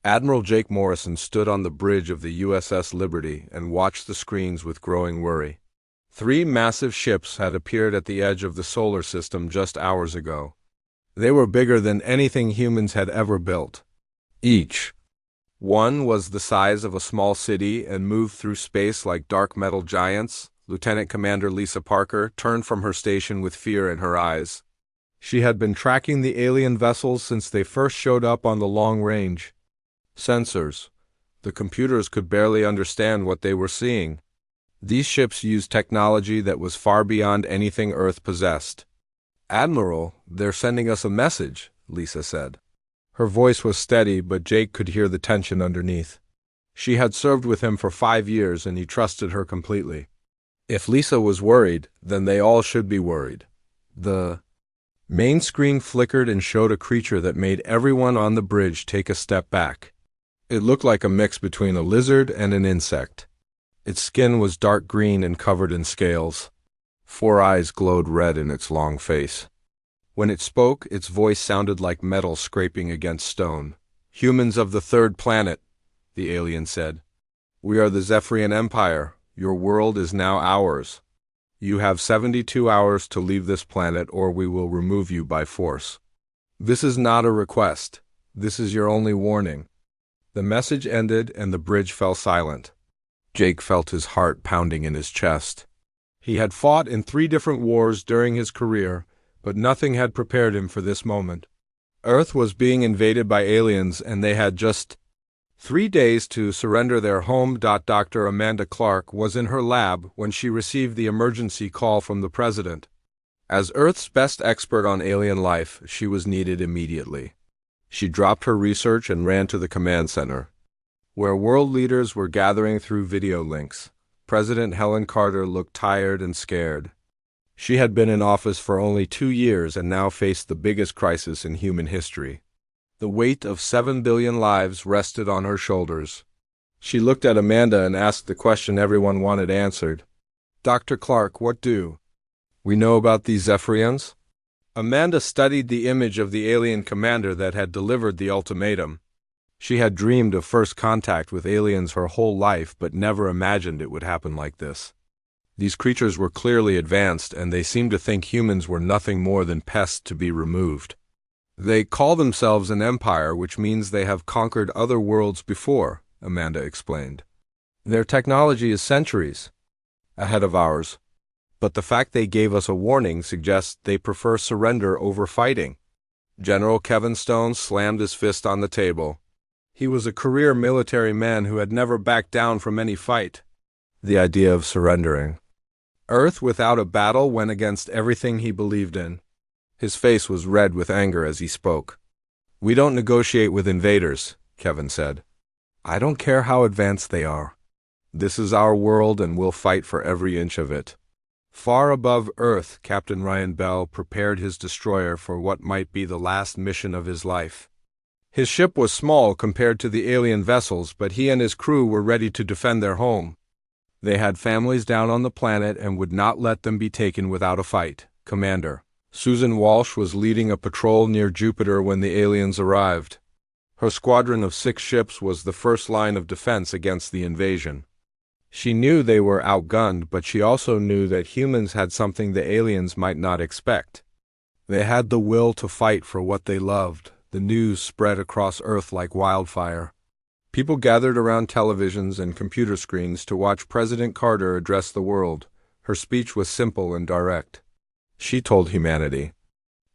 Admiral Jake Morrison stood on the bridge of the USS Liberty and watched the screens with growing worry. Three massive ships had appeared at the edge of the solar system just hours ago. They were bigger than anything humans had ever built. Each one was the size of a small city and moved through space like dark metal giants. Lieutenant Commander Lisa Parker turned from her station with fear in her eyes. She had been tracking the alien vessels since they first showed up on the long range. Sensors. The computers could barely understand what they were seeing. These ships used technology that was far beyond anything Earth possessed. "Admiral, they're sending us a message," Lisa said. Her voice was steady, but Jake could hear the tension underneath. She had served with him for 5 years, and he trusted her completely. If Lisa was worried, then they all should be worried. The main screen flickered and showed a creature that made everyone on the bridge take a step back. It looked like a mix between a lizard and an insect. Its skin was dark green and covered in scales. 4 eyes glowed red in its long face. When it spoke, its voice sounded like metal scraping against stone. "Humans of the third planet," the alien said. "We are the Zephyrian Empire. Your world is now ours. You have 72 hours to leave this planet, or we will remove you by force. This is not a request. This is your only warning." The message ended, and the bridge fell silent. Jake felt his heart pounding in his chest. He had fought in 3 different wars during his career, but nothing had prepared him for this moment. Earth was being invaded by aliens, and they had just 3 days to surrender their home. Dr. Amanda Clark was in her lab when she received the emergency call from the president. As Earth's best expert on alien life, she was needed immediately. She dropped her research and ran to the command center, where world leaders were gathering through video links. President Helen Carter looked tired and scared. She had been in office for only 2 years and now faced the biggest crisis in human history. The weight of 7 billion lives rested on her shoulders. She looked at Amanda and asked the question everyone wanted answered. "Dr. Clark, what do we know about these Zephyrians?" Amanda studied the image of the alien commander that had delivered the ultimatum. She had dreamed of first contact with aliens her whole life, but never imagined it would happen like this. These creatures were clearly advanced, and they seemed to think humans were nothing more than pests to be removed. "They call themselves an empire, which means they have conquered other worlds before," Amanda explained. "Their technology is centuries ahead of ours, but the fact they gave us a warning suggests they prefer surrender over fighting." General Kevin Stone slammed his fist on the table. He was a career military man who had never backed down from any fight. The idea of surrendering Earth without a battle went against everything he believed in. His face was red with anger as he spoke. "We don't negotiate with invaders," Kevin said. "I don't care how advanced they are. This is our world, and we'll fight for every inch of it." Far above Earth, Captain Ryan Bell prepared his destroyer for what might be the last mission of his life. His ship was small compared to the alien vessels, but he and his crew were ready to defend their home. They had families down on the planet and would not let them be taken without a fight. Commander Susan Walsh was leading a patrol near Jupiter when the aliens arrived. Her squadron of 6 ships was the first line of defense against the invasion. She knew they were outgunned, but she also knew that humans had something the aliens might not expect. They had the will to fight for what they loved. The news spread across Earth like wildfire. People gathered around televisions and computer screens to watch President Carter address the world. Her speech was simple and direct. She told humanity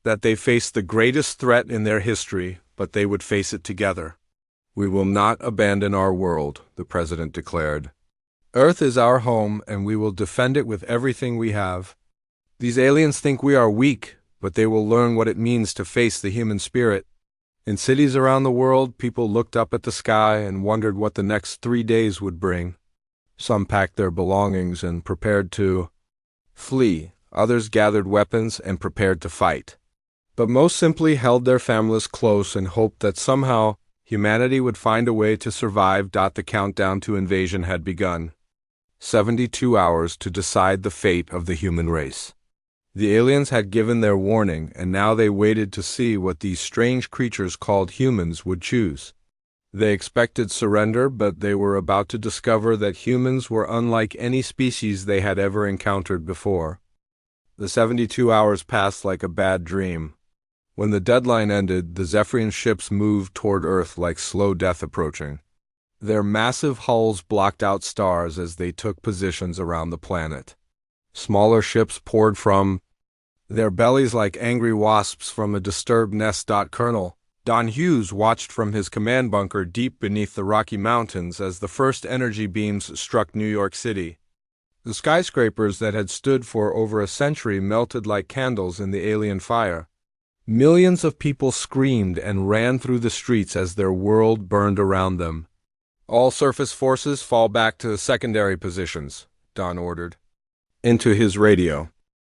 that they faced the greatest threat in their history, but they would face it together. "We will not abandon our world," the president declared. "Earth is our home, and we will defend it with everything we have. These aliens think we are weak, but they will learn what it means to face the human spirit." In cities around the world, people looked up at the sky and wondered what the next 3 days would bring. Some packed their belongings and prepared to flee. Others gathered weapons and prepared to fight. But most simply held their families close and hoped that somehow humanity would find a way to survive. The countdown to invasion had begun. 72 hours to decide the fate of the human race. The aliens had given their warning, and now they waited to see what these strange creatures called humans would choose. They expected surrender, but they were about to discover that humans were unlike any species they had ever encountered before. The 72 hours passed like a bad dream. When the deadline ended, the Zephyrian ships moved toward Earth like slow death approaching. Their massive hulls blocked out stars as they took positions around the planet. Smaller ships poured from their bellies like angry wasps from a disturbed nest. Colonel Don Hughes watched from his command bunker deep beneath the Rocky Mountains as the first energy beams struck New York City. The skyscrapers that had stood for over a century melted like candles in the alien fire. Millions of people screamed and ran through the streets as their world burned around them. All surface forces fall back to secondary positions, Don ordered. Into his radio.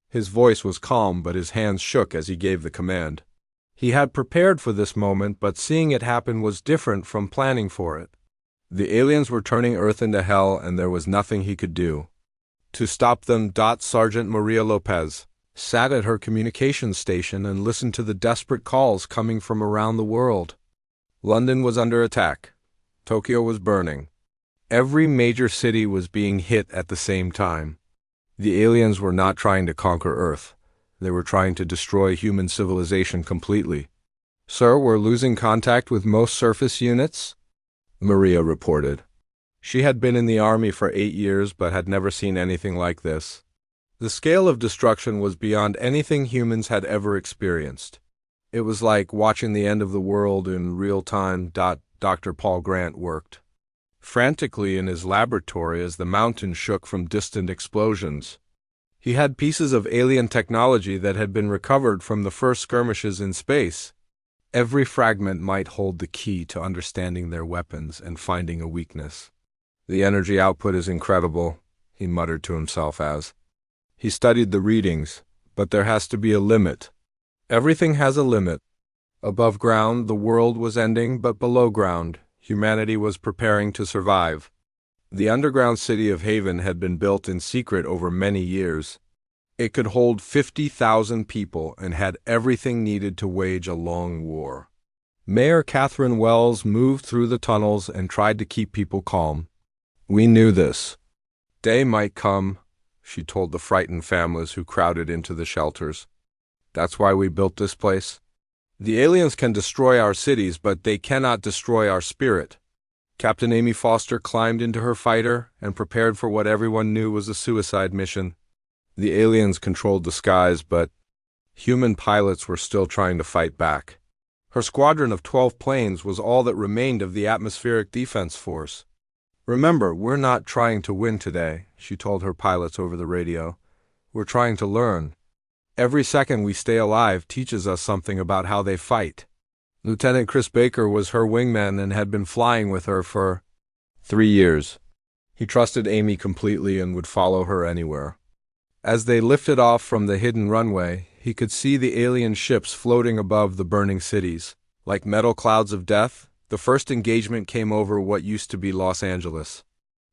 His voice was calm, but his hands shook as he gave the command. He had prepared for this moment, but seeing it happen was different from planning for it. The aliens were turning Earth into hell, and there was nothing he could do to stop them. Sergeant Maria Lopez sat at her communications station and listened to the desperate calls coming from around the world. London was under attack. Tokyo was burning. Every major city was being hit at the same time. The aliens were not trying to conquer Earth. They were trying to destroy human civilization completely. Sir, we're losing contact with most surface units, Maria reported. She had been in the army for 8 years but had never seen anything like this. The scale of destruction was beyond anything humans had ever experienced. It was like watching the end of the world in real time. Dr. Paul Grant worked frantically in his laboratory as the mountain shook from distant explosions. He had pieces of alien technology that had been recovered from the first skirmishes in space. Every fragment might hold the key to understanding their weapons and finding a weakness. The energy output is incredible, he muttered to himself as he studied the readings, but there has to be a limit. Everything has a limit. Above ground, the world was ending, but below ground, humanity was preparing to survive. The underground city of Haven had been built in secret over many years. It could hold 50,000 people and had everything needed to wage a long war. Mayor Catherine Wells moved through the tunnels and tried to keep people calm. We knew this day might come, she told the frightened families who crowded into the shelters. That's why we built this place. The aliens can destroy our cities, but they cannot destroy our spirit. Captain Amy Foster climbed into her fighter and prepared for what everyone knew was a suicide mission. The aliens controlled the skies, but human pilots were still trying to fight back. Her squadron of 12 planes was all that remained of the atmospheric defense force. Remember, we're not trying to win today, she told her pilots over the radio. We're trying to learn. Every second we stay alive teaches us something about how they fight. Lieutenant Chris Baker was her wingman and had been flying with her for 3 years. He trusted Amy completely and would follow her anywhere. As they lifted off from the hidden runway, he could see the alien ships floating above the burning cities. Like metal clouds of death, the first engagement came over what used to be Los Angeles.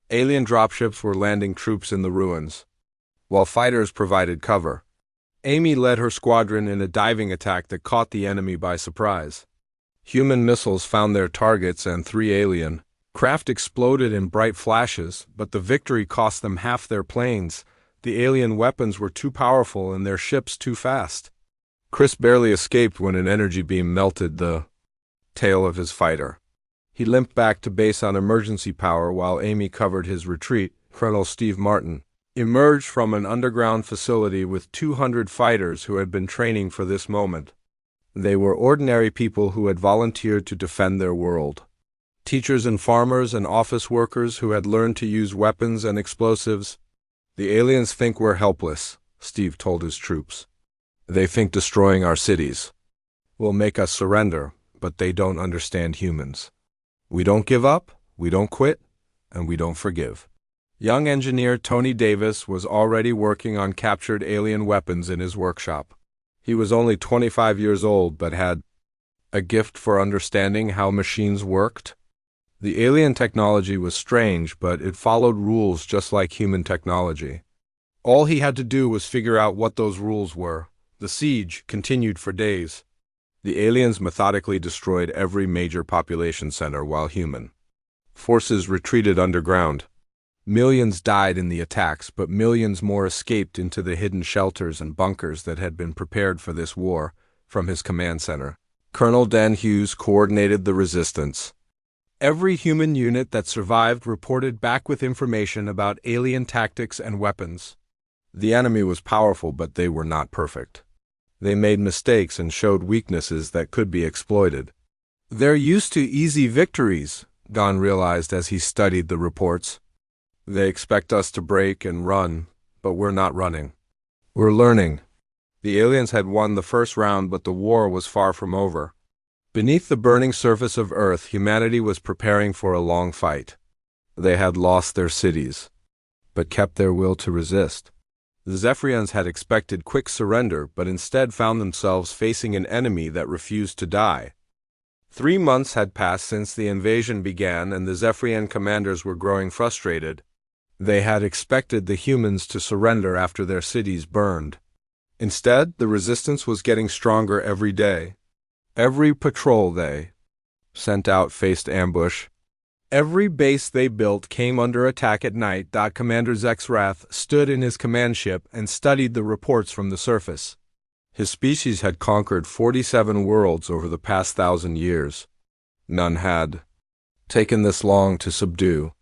Alien dropships were landing troops in the ruins, while fighters provided cover. Amy led her squadron in a diving attack that caught the enemy by surprise. Human missiles found their targets and 3 alien craft exploded in bright flashes, but the victory cost them half their planes. The alien weapons were too powerful and their ships too fast. Chris barely escaped when an energy beam melted the tail of his fighter. He limped back to base on emergency power while Amy covered his retreat. Colonel Steve Martin emerged from an underground facility with 200 fighters who had been training for this moment. They were ordinary people who had volunteered to defend their world. Teachers and farmers and office workers who had learned to use weapons and explosives. The aliens think we're helpless, Steve told his troops. They think destroying our cities will make us surrender, but they don't understand humans. We don't give up, we don't quit, and we don't forgive. Young engineer Tony Davis was already working on captured alien weapons in his workshop. He was only 25 years old but had a gift for understanding how machines worked. The alien technology was strange, but it followed rules just like human technology. All he had to do was figure out what those rules were. The siege continued for days. The aliens methodically destroyed every major population center while human forces retreated underground. Millions died in the attacks, but millions more escaped into the hidden shelters and bunkers that had been prepared for this war from his command center. Colonel Dan Hughes coordinated the resistance. Every human unit that survived reported back with information about alien tactics and weapons. The enemy was powerful, but they were not perfect. They made mistakes and showed weaknesses that could be exploited. "They're used to easy victories," Don realized as he studied the reports. "They expect us to break and run, but we're not running. We're learning." The aliens had won the first round, but the war was far from over. Beneath the burning surface of Earth, humanity was preparing for a long fight. They had lost their cities, but kept their will to resist. The Zephyrians had expected quick surrender, but instead found themselves facing an enemy that refused to die. 3 months had passed since the invasion began, and the Zephyrian commanders were growing frustrated. They had expected the humans to surrender after their cities burned. Instead, the resistance was getting stronger every day. Every patrol they sent out faced ambush. Every base they built came under attack at night. Commander Zexrath stood in his command ship and studied the reports from the surface. His species had conquered 47 worlds over the past 1,000 years. None had taken this long to subdue.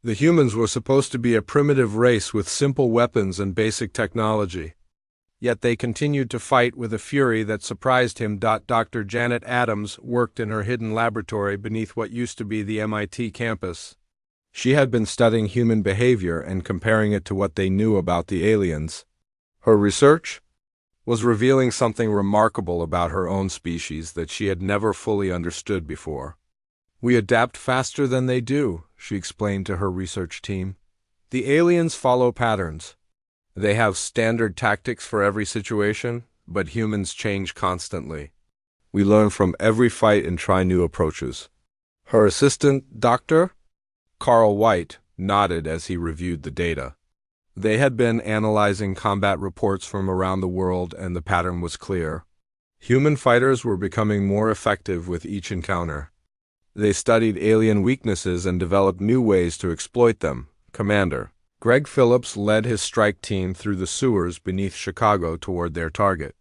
The humans were supposed to be a primitive race with simple weapons and basic technology. Yet they continued to fight with a fury that surprised him. Dr. Janet Adams worked in her hidden laboratory beneath what used to be the MIT campus. She had been studying human behavior and comparing it to what they knew about the aliens. Her research was revealing something remarkable about her own species that she had never fully understood before. "We adapt faster than they do," she explained to her research team. "The aliens follow patterns. They have standard tactics for every situation, but humans change constantly. We learn from every fight and try new approaches." Her assistant, Dr. Carl White, nodded as he reviewed the data. They had been analyzing combat reports from around the world, and the pattern was clear. Human fighters were becoming more effective with each encounter. They studied alien weaknesses and developed new ways to exploit them. Commander Greg Phillips led his strike team through the sewers beneath Chicago toward their target.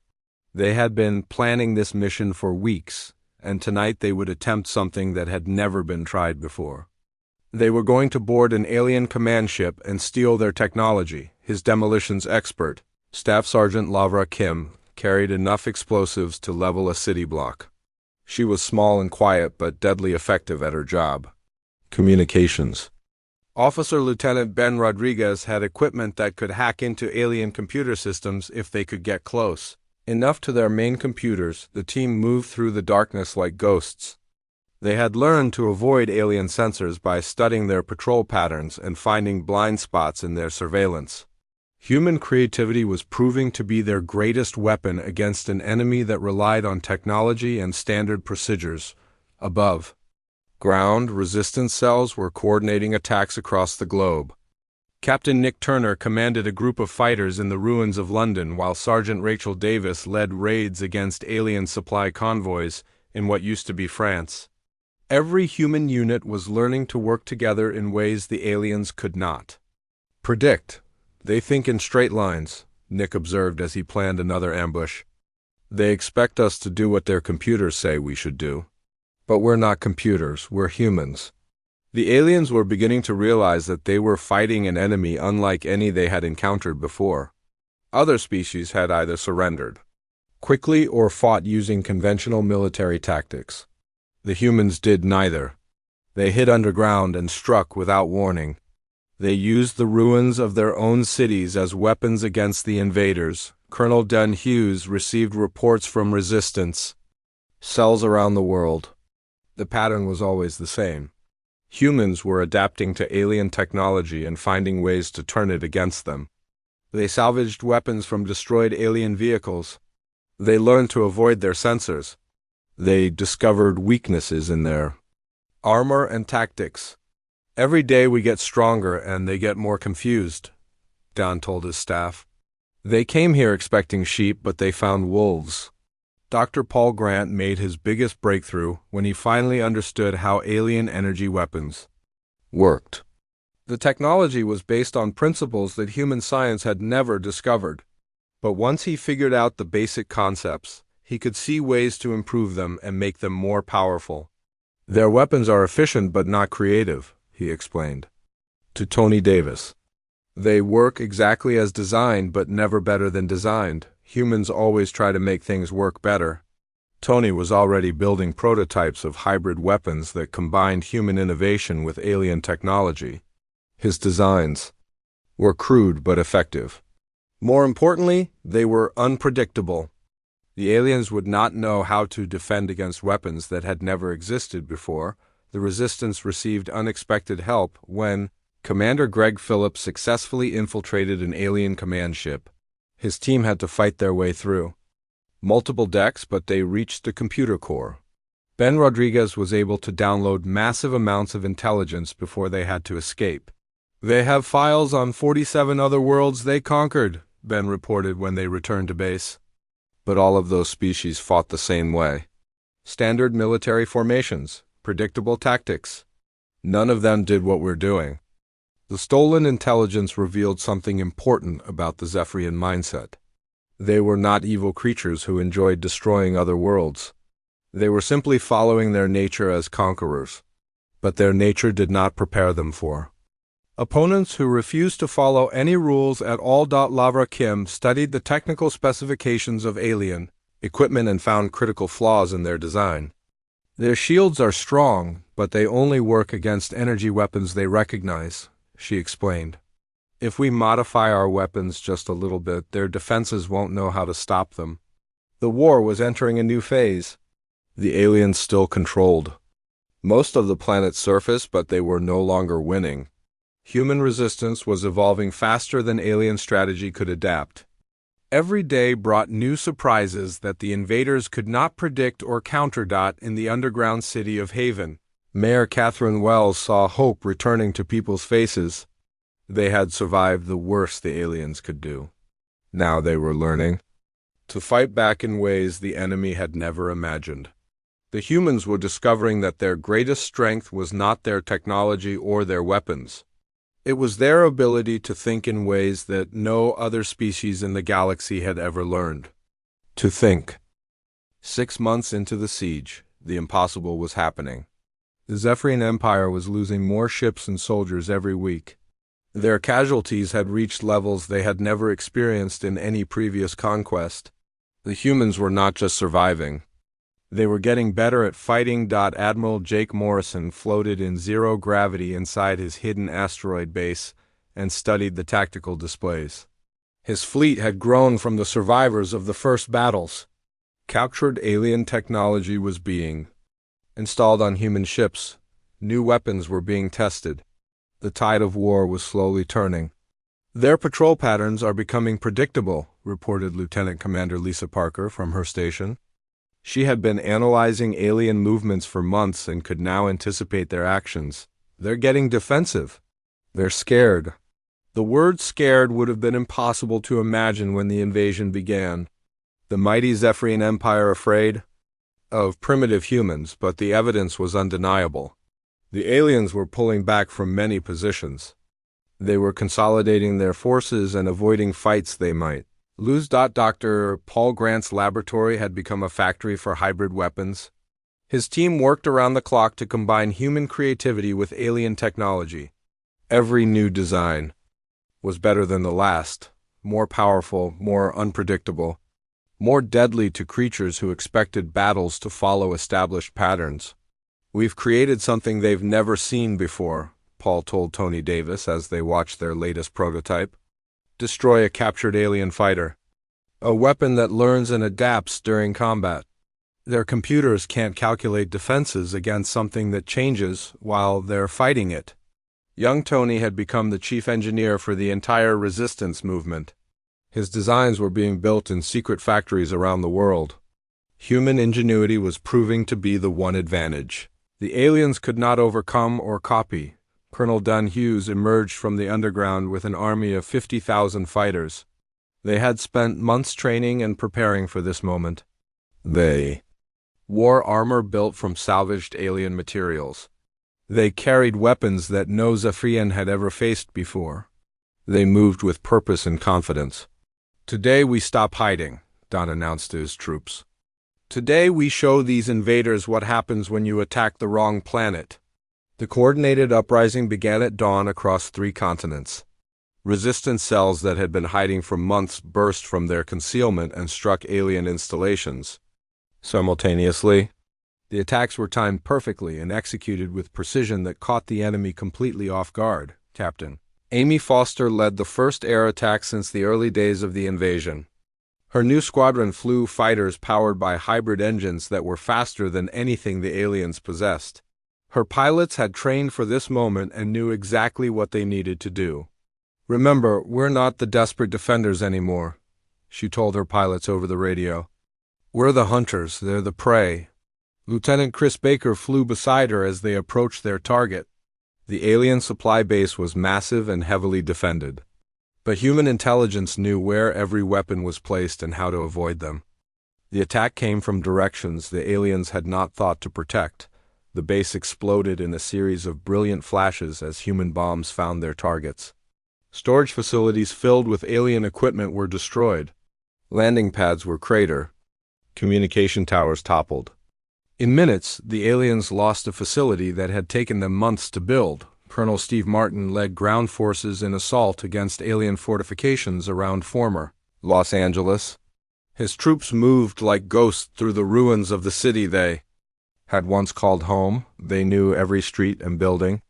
They had been planning this mission for weeks, and tonight they would attempt something that had never been tried before. They were going to board an alien command ship and steal their technology. His demolitions expert, Staff Sergeant Lavra Kim, carried enough explosives to level a city block. She was small and quiet, but deadly effective at her job. Communications. Officer Lieutenant Ben Rodriguez had equipment that could hack into alien computer systems if they could get close enough to their main computers. The team moved through the darkness like ghosts. They had learned to avoid alien sensors by studying their patrol patterns and finding blind spots in their surveillance. Human creativity was proving to be their greatest weapon against an enemy that relied on technology and standard procedures. Above ground, resistance cells were coordinating attacks across the globe. Captain Nick Turner commanded a group of fighters in the ruins of London, while Sergeant Rachel Davis led raids against alien supply convoys in what used to be France. Every human unit was learning to work together in ways the aliens could not predict. "They think in straight lines," Nick observed as he planned another ambush. "They expect us to do what their computers say we should do. But we're not computers, we're humans." The aliens were beginning to realize that they were fighting an enemy unlike any they had encountered before. Other species had either surrendered quickly or fought using conventional military tactics. The humans did neither. They hid underground and struck without warning. They used the ruins of their own cities as weapons against the invaders. Colonel Dan Hughes received reports from resistance cells around the world. The pattern was always the same. Humans were adapting to alien technology and finding ways to turn it against them. They salvaged weapons from destroyed alien vehicles. They learned to avoid their sensors. They discovered weaknesses in their armor and tactics. "Every day we get stronger and they get more confused," Don told his staff. "They came here expecting sheep, but they found wolves." Dr. Paul Grant made his biggest breakthrough when he finally understood how alien energy weapons worked. The technology was based on principles that human science had never discovered. But once he figured out the basic concepts, he could see ways to improve them and make them more powerful. Their weapons are efficient but not creative, he explained to Tony Davis. They work exactly as designed but never better than designed. Humans always try to make things work better. Tony was already building prototypes of hybrid weapons that combined human innovation with alien technology. His designs were crude but effective. More importantly, they were unpredictable. The aliens would not know how to defend against weapons that had never existed before. The resistance received unexpected help when Commander Greg Phillips successfully infiltrated an alien command ship. His team had to fight their way through multiple decks, but they reached the computer core. Ben Rodriguez was able to download massive amounts of intelligence before they had to escape. "They have files on 47 other worlds they conquered," Ben reported when they returned to base. But all of those species fought the same way. Standard military formations, predictable tactics. None of them did what we're doing. The stolen intelligence revealed something important about the Zephyrian mindset. They were not evil creatures who enjoyed destroying other worlds. They were simply following their nature as conquerors. But their nature did not prepare them for opponents who refused to follow any rules at all. Lavra Kim studied the technical specifications of alien equipment and found critical flaws in their design. Their shields are strong, but they only work against energy weapons they recognize, she explained. If we modify our weapons just a little bit, their defenses won't know how to stop them. The war was entering a new phase. The aliens still controlled most of the planet's surface, but they were no longer winning. Human resistance was evolving faster than alien strategy could adapt. Every day brought new surprises that the invaders could not predict or counter. In the underground city of Haven, Mayor Catherine Wells saw hope returning to people's faces. They had survived the worst the aliens could do. Now they were learning to fight back in ways the enemy had never imagined. The humans were discovering that their greatest strength was not their technology or their weapons. It was their ability to think in ways that no other species in the galaxy had ever learned. To think. 6 months into the siege, the impossible was happening. The Zephyrian Empire was losing more ships and soldiers every week. Their casualties had reached levels they had never experienced in any previous conquest. The humans were not just surviving. They were getting better at fighting. Admiral Jake Morrison floated in zero gravity inside his hidden asteroid base and studied the tactical displays. His fleet had grown from the survivors of the first battles. Captured alien technology was being installed on human ships. New weapons were being tested. The tide of war was slowly turning. "Their patrol patterns are becoming predictable," reported Lieutenant Commander Lisa Parker from her station. She had been analyzing alien movements for months and could now anticipate their actions. "They're getting defensive. They're scared." The word scared would have been impossible to imagine when the invasion began. The mighty Zephyrian Empire afraid of primitive humans, but the evidence was undeniable. The aliens were pulling back from many positions. They were consolidating their forces and avoiding fights they might lose. Dr. Paul Grant's laboratory had become a factory for hybrid weapons. His team worked around the clock to combine human creativity with alien technology. Every new design was better than the last, more powerful, more unpredictable, more deadly to creatures who expected battles to follow established patterns. "We've created something they've never seen before," Paul told Tony Davis as they watched their latest prototype. Destroy a captured alien fighter. A weapon that learns and adapts during combat. Their computers can't calculate defenses against something that changes while they're fighting it. Young Tony had become the chief engineer for the entire resistance movement. His designs were being built in secret factories around the world. Human ingenuity was proving to be the one advantage the aliens could not overcome or copy. Colonel Dunn Hughes emerged from the underground with an army of 50,000 fighters. They had spent months training and preparing for this moment. They wore armor built from salvaged alien materials. They carried weapons that no Zephyrian had ever faced before. They moved with purpose and confidence. "Today we stop hiding," Don announced to his troops. "Today we show these invaders what happens when you attack the wrong planet." The coordinated uprising began at dawn across 3 continents. Resistance cells that had been hiding for months burst from their concealment and struck alien installations. Simultaneously, the attacks were timed perfectly and executed with precision that caught the enemy completely off guard. Captain Amy Foster led the first air attack since the early days of the invasion. Her new squadron flew fighters powered by hybrid engines that were faster than anything the aliens possessed. Her pilots had trained for this moment and knew exactly what they needed to do. "Remember, we're not the desperate defenders anymore," she told her pilots over the radio. "We're the hunters, they're the prey." Lieutenant Chris Baker flew beside her as they approached their target. The alien supply base was massive and heavily defended. But human intelligence knew where every weapon was placed and how to avoid them. The attack came from directions the aliens had not thought to protect. The base exploded in a series of brilliant flashes as human bombs found their targets. Storage facilities filled with alien equipment were destroyed. Landing pads were cratered. Communication towers toppled. In minutes, the aliens lost a facility that had taken them months to build. Colonel Steve Martin led ground forces in assault against alien fortifications around former Los Angeles. His troops moved like ghosts through the ruins of the city they had once called home. They knew every street and building.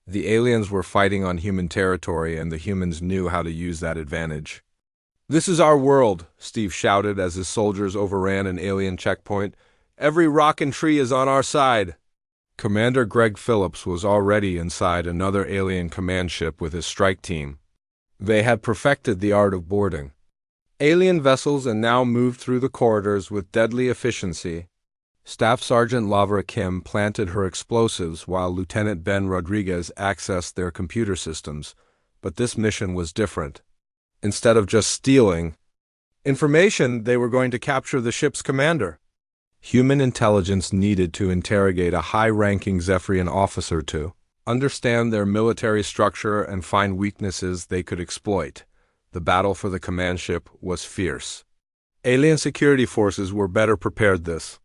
The aliens were fighting on human territory, and the humans knew how to use that advantage. "This is our world," Steve shouted as his soldiers overran an alien checkpoint. "Every rock and tree is on our side." Commander Greg Phillips was already inside another alien command ship with his strike team. They had perfected the art of boarding alien vessels and now moved through the corridors with deadly efficiency. Staff Sergeant Lavra Kim planted her explosives while Lieutenant Ben Rodriguez accessed their computer systems, but this mission was different. Instead of just stealing information, they were going to capture the ship's commander. Human intelligence needed to interrogate a high-ranking Zephyrian officer to understand their military structure and find weaknesses they could exploit. The battle for the command ship was fierce. Alien security forces were better prepared this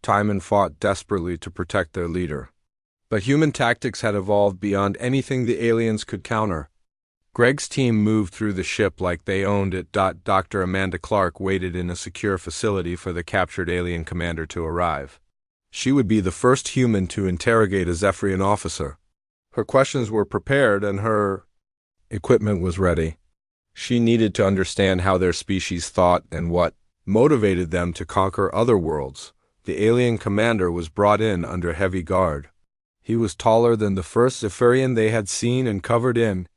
time and fought desperately to protect their leader. But human tactics had evolved beyond anything the aliens could counter. Greg's team moved through the ship like they owned it. Dr. Amanda Clark waited in a secure facility for the captured alien commander to arrive. She would be the first human to interrogate a Zephyrian officer. Her questions were prepared and her equipment was ready. She needed to understand how their species thought and what motivated them to conquer other worlds. The alien commander was brought in under heavy guard. He was taller than the first Zephyrian they had seen and covered in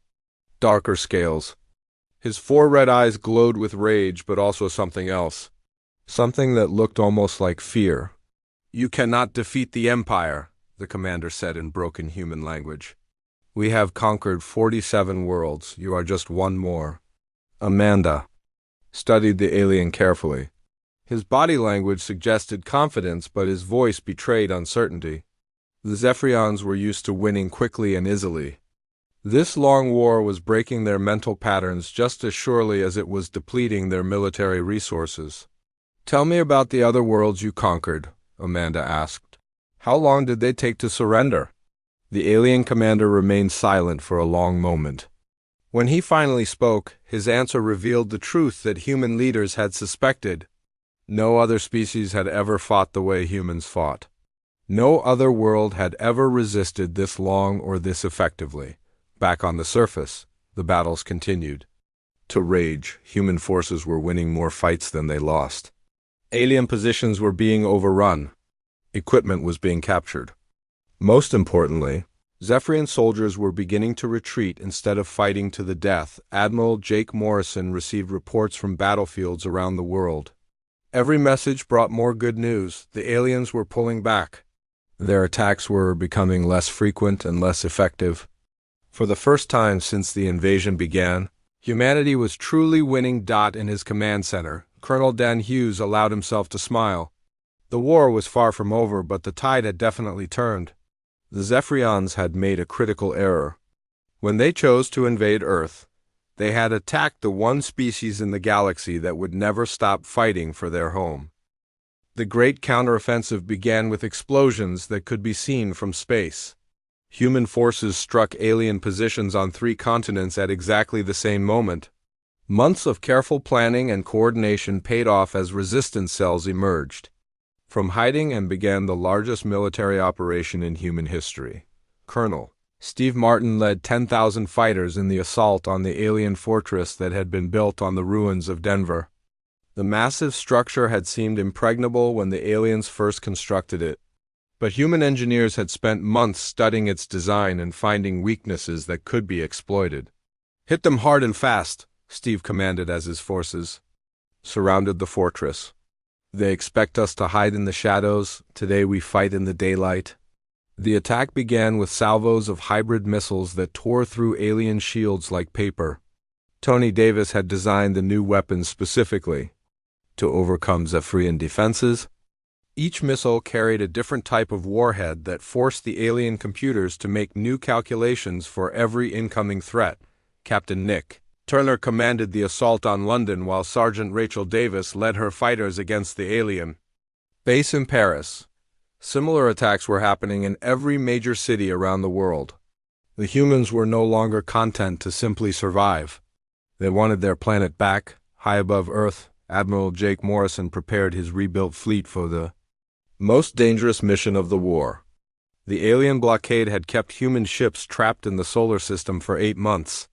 darker scales. His 4 red eyes glowed with rage, but also something else. Something that looked almost like fear. "You cannot defeat the Empire," the commander said in broken human language. "We have conquered 47 worlds. You are just one more." Amanda studied the alien carefully. His body language suggested confidence, but his voice betrayed uncertainty. The Zephyrians were used to winning quickly and easily. This long war was breaking their mental patterns just as surely as it was depleting their military resources. "Tell me about the other worlds you conquered," Amanda asked. "How long did they take to surrender?" The alien commander remained silent for a long moment. When he finally spoke, his answer revealed the truth that human leaders had suspected. No other species had ever fought the way humans fought. No other world had ever resisted this long or this effectively. Back on the surface, the battles continued. To rage, human forces were winning more fights than they lost. Alien positions were being overrun. Equipment was being captured. Most importantly, Zephyrian soldiers were beginning to retreat instead of fighting to the death. Admiral Jake Morrison received reports from battlefields around the world. Every message brought more good news. The aliens were pulling back. Their attacks were becoming less frequent and less effective. For the first time since the invasion began, humanity was truly winning. In his command center, Colonel Dan Hughes allowed himself to smile. The war was far from over, but the tide had definitely turned. The Zephyrians had made a critical error. When they chose to invade Earth, they had attacked the one species in the galaxy that would never stop fighting for their home. The great counteroffensive began with explosions that could be seen from space. Human forces struck alien positions on 3 continents at exactly the same moment. Months of careful planning and coordination paid off as resistance cells emerged from hiding and began the largest military operation in human history. Colonel Steve Martin led 10,000 fighters in the assault on the alien fortress that had been built on the ruins of Denver. The massive structure had seemed impregnable when the aliens first constructed it, but human engineers had spent months studying its design and finding weaknesses that could be exploited. "Hit them hard and fast," Steve commanded as his forces surrounded the fortress. "They expect us to hide in the shadows. Today we fight in the daylight." The attack began with salvos of hybrid missiles that tore through alien shields like paper. Tony Davis had designed the new weapons specifically to overcome Zephyrian defenses. Each missile carried a different type of warhead that forced the alien computers to make new calculations for every incoming threat. Captain Nick Turner commanded the assault on London while Sergeant Rachel Davis led her fighters against the alien base in Paris. Similar attacks were happening in every major city around the world. The humans were no longer content to simply survive. They wanted their planet back. High above Earth, Admiral Jake Morrison prepared his rebuilt fleet for the most dangerous mission of the war. The alien blockade had kept human ships trapped in the solar system for 8 months.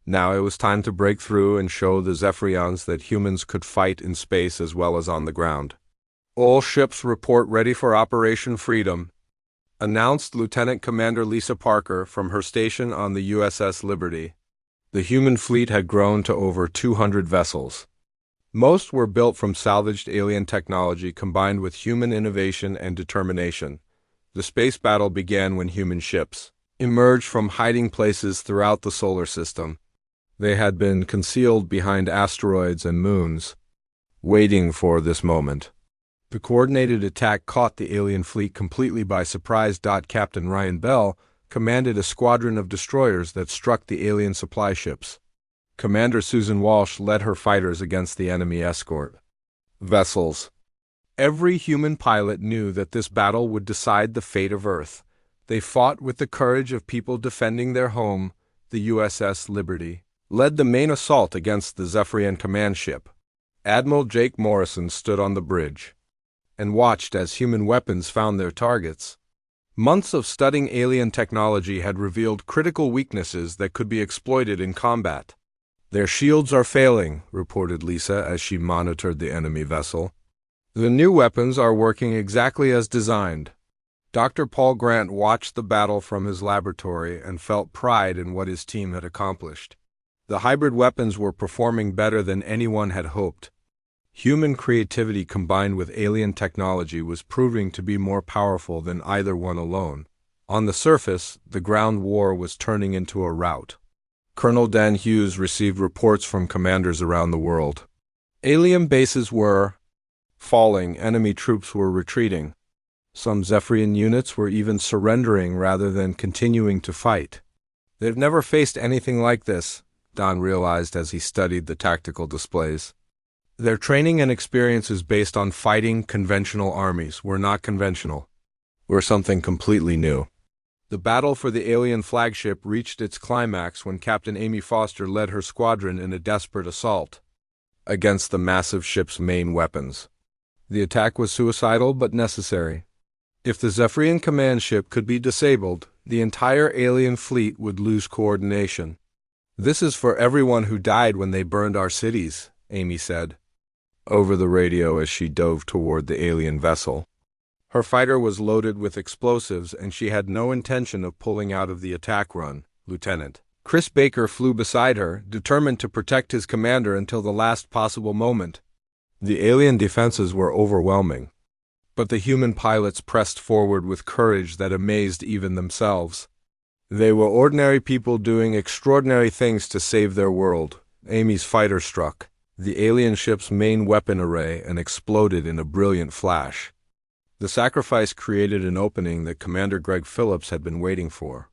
Now it was time to break through and show the Zephyrians that humans could fight in space as well as on the ground. "All ships report ready for Operation Freedom," announced Lieutenant Commander Lisa Parker from her station on the USS Liberty. The human fleet had grown to over 200 vessels. Most were built from salvaged alien technology combined with human innovation and determination. The space battle began when human ships emerged from hiding places throughout the solar system. They had been concealed behind asteroids and moons, waiting for this moment. The coordinated attack caught the alien fleet completely by surprise. Captain Ryan Bell commanded a squadron of destroyers that struck the alien supply ships. Commander Susan Walsh led her fighters against the enemy escort vessels. Every human pilot knew that this battle would decide the fate of Earth. They fought with the courage of people defending their home. The USS Liberty led the main assault against the Zephyrian command ship. Admiral Jake Morrison stood on the bridge and watched as human weapons found their targets. Months of studying alien technology had revealed critical weaknesses that could be exploited in combat. "Their shields are failing," reported Lisa as she monitored the enemy vessel. "The new weapons are working exactly as designed." Dr. Paul Grant watched the battle from his laboratory and felt pride in what his team had accomplished. The hybrid weapons were performing better than anyone had hoped. Human creativity combined with alien technology was proving to be more powerful than either one alone. On the surface, the ground war was turning into a rout. Colonel Dan Hughes received reports from commanders around the world. Alien bases were falling, enemy troops were retreating. Some Zephyrian units were even surrendering rather than continuing to fight. "They've never faced anything like this," Don realized as he studied the tactical displays. Their training and experiences based on fighting conventional armies were not conventional, were something completely new. The battle for the alien flagship reached its climax when Captain Amy Foster led her squadron in a desperate assault against the massive ship's main weapons. The attack was suicidal but necessary. If the Zephyrian command ship could be disabled, the entire alien fleet would lose coordination. "This is for everyone who died when they burned our cities," Amy said over the radio as she dove toward the alien vessel. Her fighter was loaded with explosives and she had no intention of pulling out of the attack run. Lieutenant Chris Baker flew beside her, determined to protect his commander until the last possible moment. The alien defenses were overwhelming, but the human pilots pressed forward with courage that amazed even themselves. They were ordinary people doing extraordinary things to save their world. Amy's fighter struck the alien ship's main weapon array and exploded in a brilliant flash. The sacrifice created an opening that Commander Greg Phillips had been waiting for.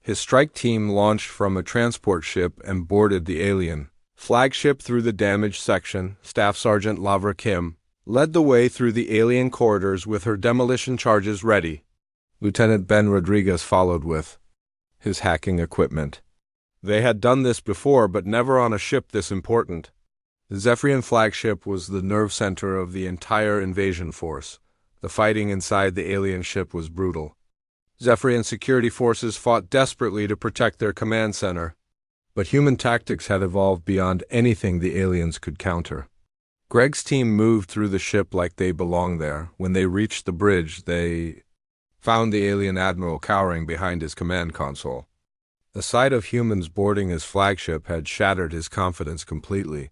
His strike team launched from a transport ship and boarded the alien flagship through the damaged section. Staff Sergeant Lavra Kim led the way through the alien corridors with her demolition charges ready. Lieutenant Ben Rodriguez followed with his hacking equipment. They had done this before, but never on a ship this important. The Zephyrian flagship was the nerve center of the entire invasion force. The fighting inside the alien ship was brutal. Zephyrian security forces fought desperately to protect their command center, but human tactics had evolved beyond anything the aliens could counter. Greg's team moved through the ship like they belonged there. When they reached the bridge, they found the alien admiral cowering behind his command console. The sight of humans boarding his flagship had shattered his confidence completely.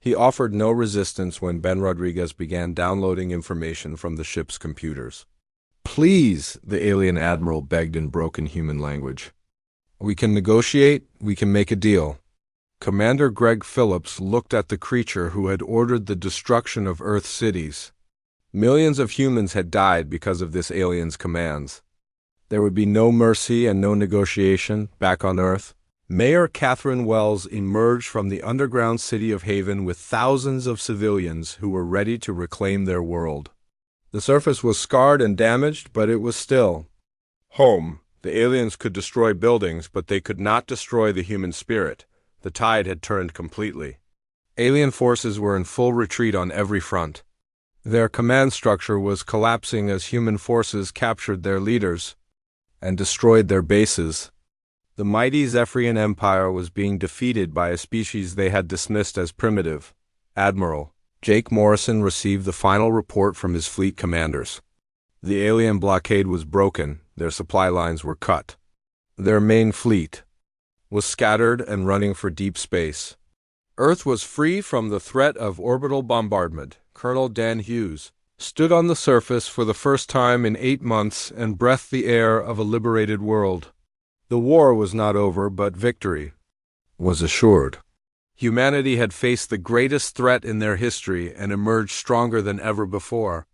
He offered no resistance when Ben Rodriguez began downloading information from the ship's computers. "Please," the alien admiral begged in broken human language. "We can negotiate, we can make a deal." Commander Greg Phillips looked at the creature who had ordered the destruction of Earth cities. Millions of humans had died because of this alien's commands. There would be no mercy and no negotiation back on Earth. Mayor Catherine Wells emerged from the underground city of Haven with thousands of civilians who were ready to reclaim their world. The surface was scarred and damaged, but it was still home. The aliens could destroy buildings, but they could not destroy the human spirit. The tide had turned completely. Alien forces were in full retreat on every front. Their command structure was collapsing as human forces captured their leaders and destroyed their bases. The mighty Zephyrian Empire was being defeated by a species they had dismissed as primitive. Admiral Jake Morrison received the final report from his fleet commanders. The alien blockade was broken, their supply lines were cut. Their main fleet was scattered and running for deep space. Earth was free from the threat of orbital bombardment. Colonel Dan Hughes stood on the surface for the first time in 8 months and breathed the air of a liberated world. The war was not over, but victory was assured. Humanity had faced the greatest threat in their history and emerged stronger than ever before.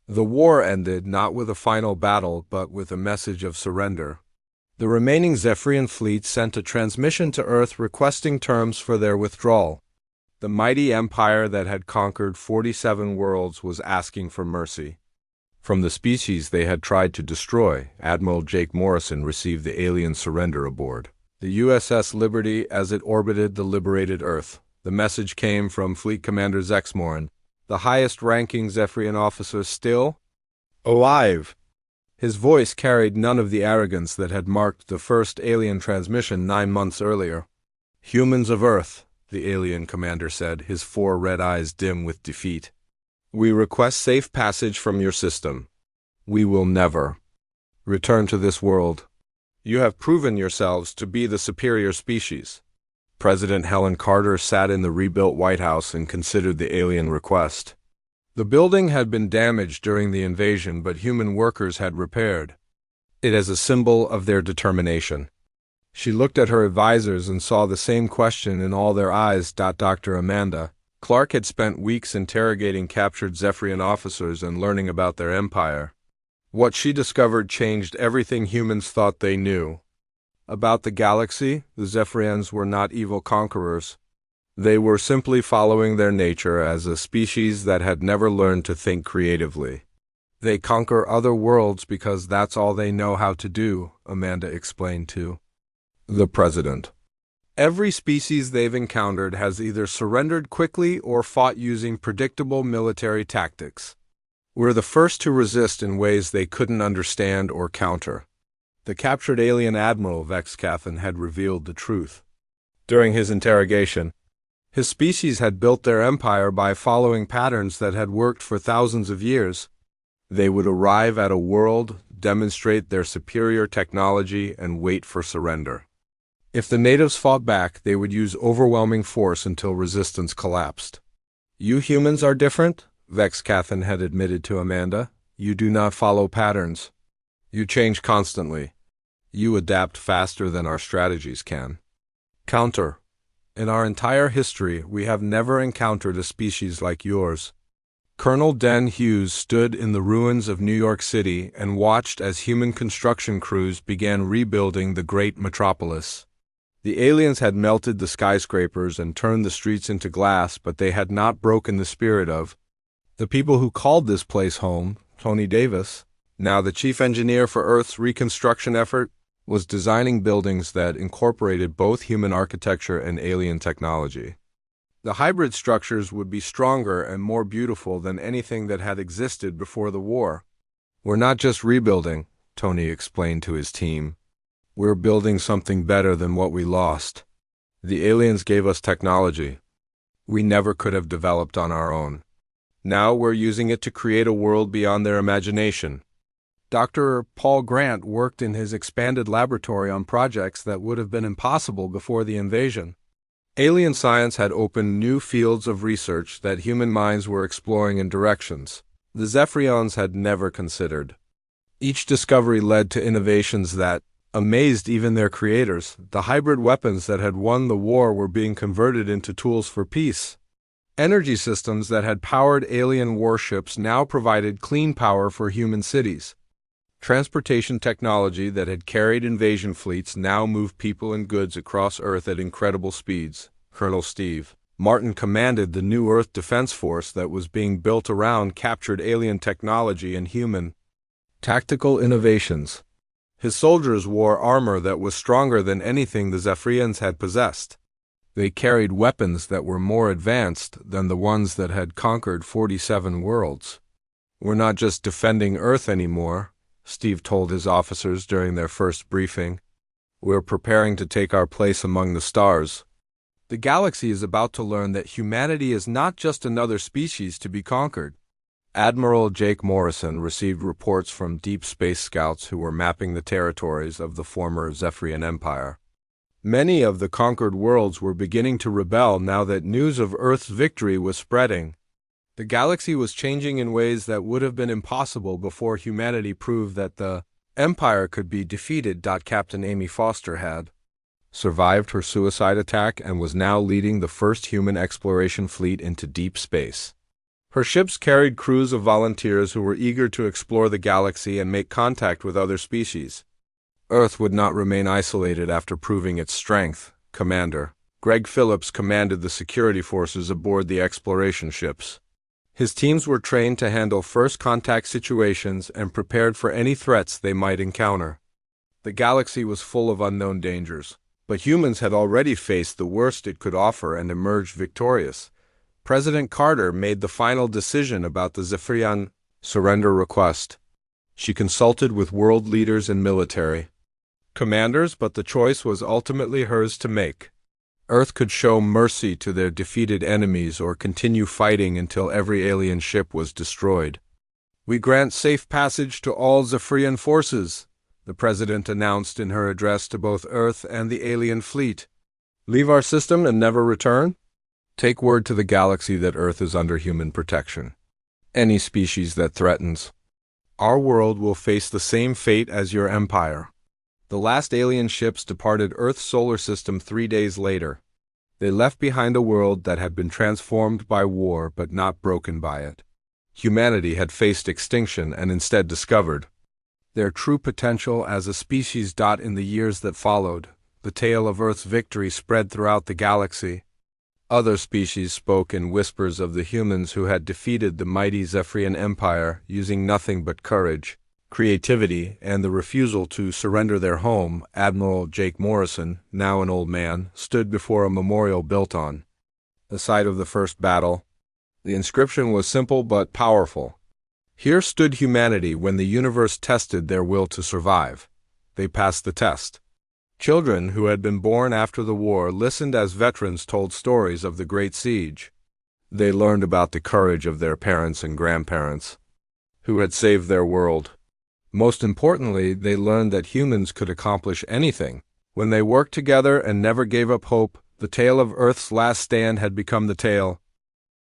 The war ended not with a final battle, but with a message of surrender. The remaining Zephyrian fleet sent a transmission to Earth requesting terms for their withdrawal. The mighty empire that had conquered 47 worlds was asking for mercy. From the species they had tried to destroy, Admiral Jake Morrison received the alien surrender aboard the USS Liberty as it orbited the liberated Earth. The message came from Fleet Commander Zexmorin, the highest-ranking Zephyrian officer still alive. His voice carried none of the arrogance that had marked the first alien transmission 9 months earlier. "Humans of Earth," the alien commander said, his 4 red eyes dim with defeat. "We request safe passage from your system. We will never return to this world. You have proven yourselves to be the superior species." President Helen Carter sat in the rebuilt White House and considered the alien request. The building had been damaged during the invasion, but human workers had repaired it as a symbol of their determination. She looked at her advisors and saw the same question in all their eyes. Dr. Amanda Clark had spent weeks interrogating captured Zephyrian officers and learning about their empire. What she discovered changed everything humans thought they knew. About the galaxy, the Zephyrians were not evil conquerors. They were simply following their nature as a species that had never learned to think creatively. They conquer other worlds because that's all they know how to do, Amanda explained to the president. Every species they've encountered has either surrendered quickly or fought using predictable military tactics. We're the first to resist in ways they couldn't understand or counter. The captured alien Admiral Vexcathan had revealed the truth. During his interrogation, his species had built their empire by following patterns that had worked for thousands of years. They would arrive at a world, demonstrate their superior technology, and wait for surrender. If the natives fought back, they would use overwhelming force until resistance collapsed. "You humans are different," Vexcathan had admitted to Amanda. "You do not follow patterns. You change constantly. You adapt faster than our strategies can. Counter. In our entire history, we have never encountered a species like yours." Colonel Den Hughes stood in the ruins of New York City and watched as human construction crews began rebuilding the great metropolis. The aliens had melted the skyscrapers and turned the streets into glass, but they had not broken the spirit of the people who called this place home. Tony Davis, now the chief engineer for Earth's reconstruction effort, was designing buildings that incorporated both human architecture and alien technology. The hybrid structures would be stronger and more beautiful than anything that had existed before the war. "We're not just rebuilding," Tony explained to his team. "We're building something better than what we lost. The aliens gave us technology we never could have developed on our own. Now we're using it to create a world beyond their imagination." Dr. Paul Grant worked in his expanded laboratory on projects that would have been impossible before the invasion. Alien science had opened new fields of research that human minds were exploring in directions the Zephyrians had never considered. Each discovery led to innovations that amazed even their creators. The hybrid weapons that had won the war were being converted into tools for peace. Energy systems that had powered alien warships now provided clean power for human cities. Transportation technology that had carried invasion fleets now moved people and goods across Earth at incredible speeds. Colonel Steve Martin commanded the new Earth Defense Force that was being built around captured alien technology and human tactical innovations. His soldiers wore armor that was stronger than anything the Zephyrians had possessed. They carried weapons that were more advanced than the ones that had conquered 47 worlds. "We're not just defending Earth anymore," Steve told his officers during their first briefing. "We're preparing to take our place among the stars." The galaxy is about to learn that humanity is not just another species to be conquered. Admiral Jake Morrison received reports from deep space scouts who were mapping the territories of the former Zephyrian Empire. Many of the conquered worlds were beginning to rebel now that news of Earth's victory was spreading. The galaxy was changing in ways that would have been impossible before humanity proved that the Empire could be defeated. Captain Amy Foster had survived her suicide attack and was now leading the first human exploration fleet into deep space. Her ships carried crews of volunteers who were eager to explore the galaxy and make contact with other species. Earth would not remain isolated after proving its strength. Commander Greg Phillips commanded the security forces aboard the exploration ships. His teams were trained to handle first contact situations and prepared for any threats they might encounter. The galaxy was full of unknown dangers, but humans had already faced the worst it could offer and emerged victorious. President Carter made the final decision about the Zephyrian surrender request. She consulted with world leaders and military commanders, but the choice was ultimately hers to make. Earth could show mercy to their defeated enemies or continue fighting until every alien ship was destroyed. "We grant safe passage to all Zephyrian forces," the President announced in her address to both Earth and the alien fleet. "Leave our system and never return? Take word to the galaxy that Earth is under human protection. Any species that threatens our world will face the same fate as your empire." The last alien ships departed Earth's solar system 3 days later. They left behind a world that had been transformed by war but not broken by it. Humanity had faced extinction and instead discovered their true potential as a species. In the years that followed, the tale of Earth's victory spread throughout the galaxy. Other species spoke in whispers of the humans who had defeated the mighty Zephyrian Empire using nothing but courage, creativity, and the refusal to surrender their home. Admiral Jake Morrison, now an old man, stood before a memorial built on the site of the first battle. The inscription was simple but powerful. Here stood humanity when the universe tested their will to survive. They passed the test. Children who had been born after the war listened as veterans told stories of the Great Siege. They learned about the courage of their parents and grandparents, who had saved their world. Most importantly, they learned that humans could accomplish anything when they worked together and never gave up hope. The tale of Earth's last stand had become the tale